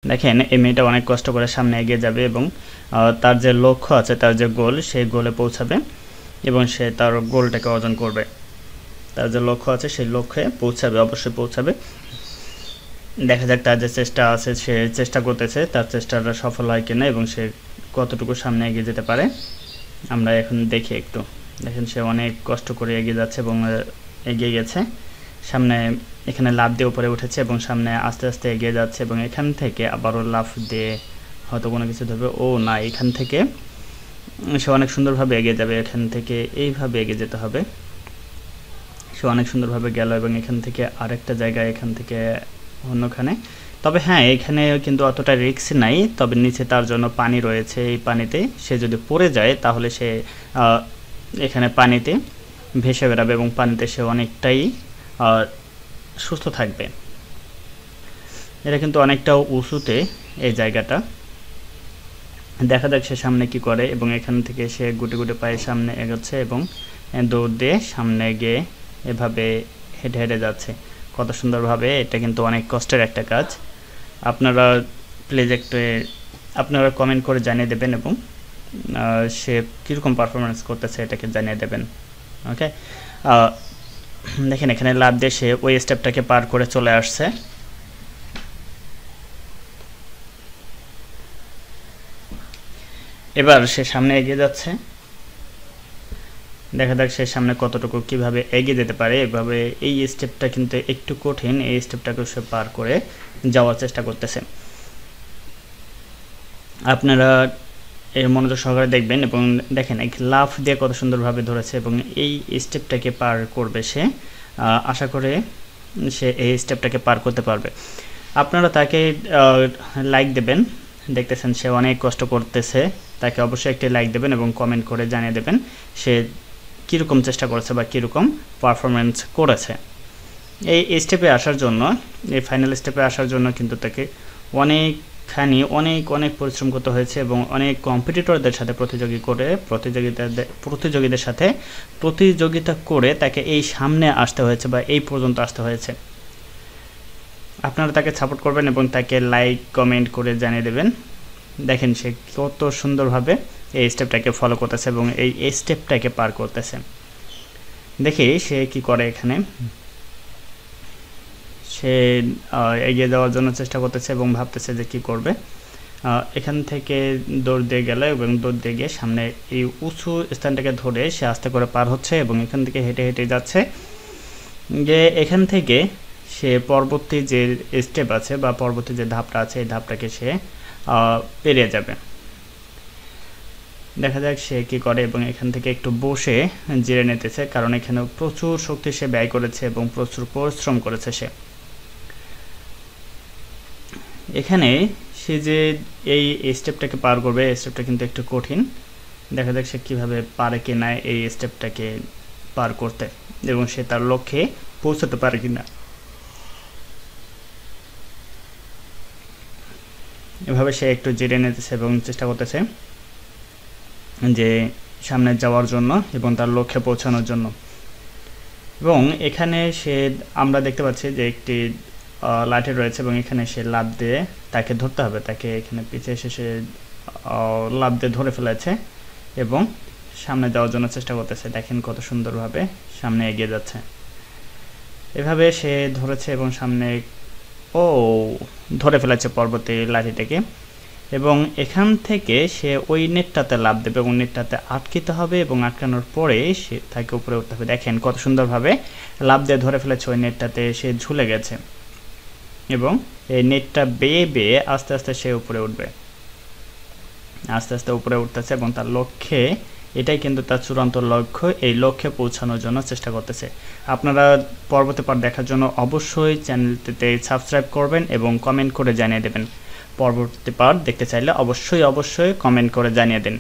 দেখেন এই মেয়েটা অনেক কষ্ট করে সামনে এগিয়ে যাবে এবং তার যে লক্ষ্য আছে, তার যে গোল, সেই গোলে পৌঁছাবে এবং সে তার গোলটাকে অর্জন করবে। তার যে লক্ষ্য আছে সেই লক্ষ্যে পৌঁছাবে, অবশ্যই পৌঁছাবে। দেখা যাক তার যে চেষ্টা আছে, সে চেষ্টা করতেছে, তার চেষ্টাটা সফল হয় কিনা এবং সে কতটুকু সামনে এগিয়ে যেতে পারে আমরা এখন দেখি একটু। দেখেন সে অনেক কষ্ট করে এগিয়ে যাচ্ছে এবং এগিয়ে গেছে সামনে। এখানে লাফ দিয়ে উপরে উঠেছে এবং সামনে আস্তে আস্তে এগিয়ে যাচ্ছে এবং এখান থেকে আবারও লাফ দিয়ে হয়তো কোনো কিছু ধরবে। ও না, এখান থেকে সে অনেক সুন্দরভাবে এগিয়ে যাবে। এখান থেকে এইভাবে এগিয়ে যেতে হবে। সে অনেক সুন্দরভাবে গেল এবং এখান থেকে আরেকটা জায়গায়, এখান থেকে অন্যখানে। তবে হ্যাঁ, এখানে কিন্তু অতটা রিস্ক নাই, তবে নিচে তার জন্য পানি রয়েছে। এই পানিতে সে যদি পড়ে যায় তাহলে সে এখানে পানিতে ভেসে বেড়াবে এবং পানিতে সে অনেকটাই সুস্থ থাকবে। এটা কিন্তু অনেকটা উঁচুতে এই জায়গাটা। দেখা যাক সে সামনে কি করে এবং এখান থেকে সে গুটে গুটে পায়ে সামনে এগোচ্ছে এবং দৌড় দিয়ে সামনে গিয়ে এভাবে হেঁটে হেঁটে যাচ্ছে কত সুন্দরভাবে। এটা কিন্তু অনেক কষ্টের একটা কাজ। আপনারা প্লিজ একটু আপনারা কমেন্ট করে জানিয়ে দেবেন এবং সে কীরকম পারফরমেন্স করতেছে এটাকে জানিয়ে দেবেন। ওকে, দেখেন এখানে লাফ দিয়ে সে ওই স্টেপটাকে পার করে চলে আসছে। এবার সে সামনে এগিয়ে যাচ্ছে। দেখা যাক সে সামনে কতটুকু কিভাবে এগিয়ে যেতে পারে। এভাবে এই স্টেপটা কিন্তু একটু কঠিন, এই স্টেপটাকে সে পার করে যাওয়ার চেষ্টা করতেছে। আপনারা এর মনোযোগ সহকারে দেখবেন এবং দেখেন এক লাফ দিয়ে কত সুন্দরভাবে ধরেছে এবং এই স্টেপটাকে পার করবে সে। আশা করে সে এই স্টেপটাকে পার করতে পারবে। আপনারা তাকে লাইক দেবেন। দেখতেছেন সে অনেক কষ্ট করতেছে, তাকে অবশ্যই একটি লাইক দেবেন এবং কমেন্ট করে জানিয়ে দেবেন সে কীরকম চেষ্টা করেছে বা কীরকম পারফরমেন্স করেছে। এই স্টেপে আসার জন্য, এই ফাইনাল স্টেপে আসার জন্য কিন্তু তাকে অনেকখানি অনেক পরিশ্রম করতে হয়েছে এবং অনেক কম্পিটিটরদের সাথে প্রতিযোগীদের সাথে প্রতিযোগিতা করে তাকে এই সামনে আসতে হয়েছে বা এই পর্যন্ত আসতে হয়েছে। আপনারা তাকে সাপোর্ট করবেন এবং তাকে লাইক কমেন্ট করে জানিয়ে দেবেন। দেখেন সে কত সুন্দরভাবে এই স্টেপটাকে ফলো করতেছে এবং এই স্টেপটাকে পার করতেছে। দেখি সে কি করে। এখানে সে এগিয়ে যাওয়ার জন্য চেষ্টা করতেছে এবং ভাবতেছে যে কি করবে। এখান থেকে দৌড় দিয়ে গেল এবং দৌড় দিয়ে গিয়ে সামনে এই উঁচু স্থানটাকে ধরে সে আস্তে করে পার হচ্ছে এবং এখান থেকে হেঁটে হেঁটে যাচ্ছে। যে এখান থেকে সে পরবর্তী যে স্টেপ আছে বা পরবর্তী যে ধাপটা আছে, এই ধাপটাকে সে পেরিয়ে যাবে। দেখা যাক সে কি করে এবং এখান থেকে একটু বসে জিরে নিতেছে, কারণ এখানে প্রচুর শক্তি সে ব্যয় করেছে এবং প্রচুর পরিশ্রম করেছে সে। এখানে সে যে এই স্টেপটাকে পার করবে, এই স্টেপটা কিন্তু একটু কঠিন। দেখা যাক সে কীভাবে পারে কি না এই স্টেপটাকে পার করতে এবং সে তার লক্ষ্যে পৌঁছাতে পারে কিনা। এভাবে সে একটু জিরে নিতেছে এবং চেষ্টা করতেছে যে সামনে যাওয়ার জন্য এবং তার লক্ষ্যে পৌঁছানোর জন্য। এবং এখানে সে আমরা দেখতে পাচ্ছি যে একটি লাঠি রয়েছে এবং এখানে সে লাফ দিয়ে তাকে ধরতে হবে। তাকে এখানে পিছিয়ে এসে সে লাফ দিয়ে ধরে ফেলেছে এবং সামনে যাওয়ার জন্য চেষ্টা করতেছে। দেখেন কত সুন্দরভাবে সামনে এগিয়ে যাচ্ছে। এভাবে সে ধরেছে এবং সামনে ধরে ফেলেছে পরবর্তী লাঠিটাকে এবং এখান থেকে সে ওই নেটটাতে লাফ দেবে এবং নেটটাতে আটকিতে হবে এবং আটকানোর পরে সে তাকে উপরে উঠতে হবে। দেখেন কত সুন্দরভাবে লাফ দিয়ে ধরে ফেলেছে ওই নেটটাতে, সে ঝুলে গেছে এবং এই নেটটা বেয়ে বেয়ে আস্তে আস্তে সে উপরে উঠবে। আস্তে আস্তে উপরে উঠতেছে এবং তার লক্ষ্যে, এটাই কিন্তু তার চূড়ান্ত লক্ষ্য, এই লক্ষ্যে পৌঁছানোর জন্য চেষ্টা করতেছে। আপনারা পরবর্তী পার্ট দেখার জন্য অবশ্যই চ্যানেলটিতে সাবস্ক্রাইব করবেন এবং কমেন্ট করে জানিয়ে দেবেন। পরবর্তী পার্ট দেখতে চাইলে অবশ্যই কমেন্ট করে জানিয়ে দিন।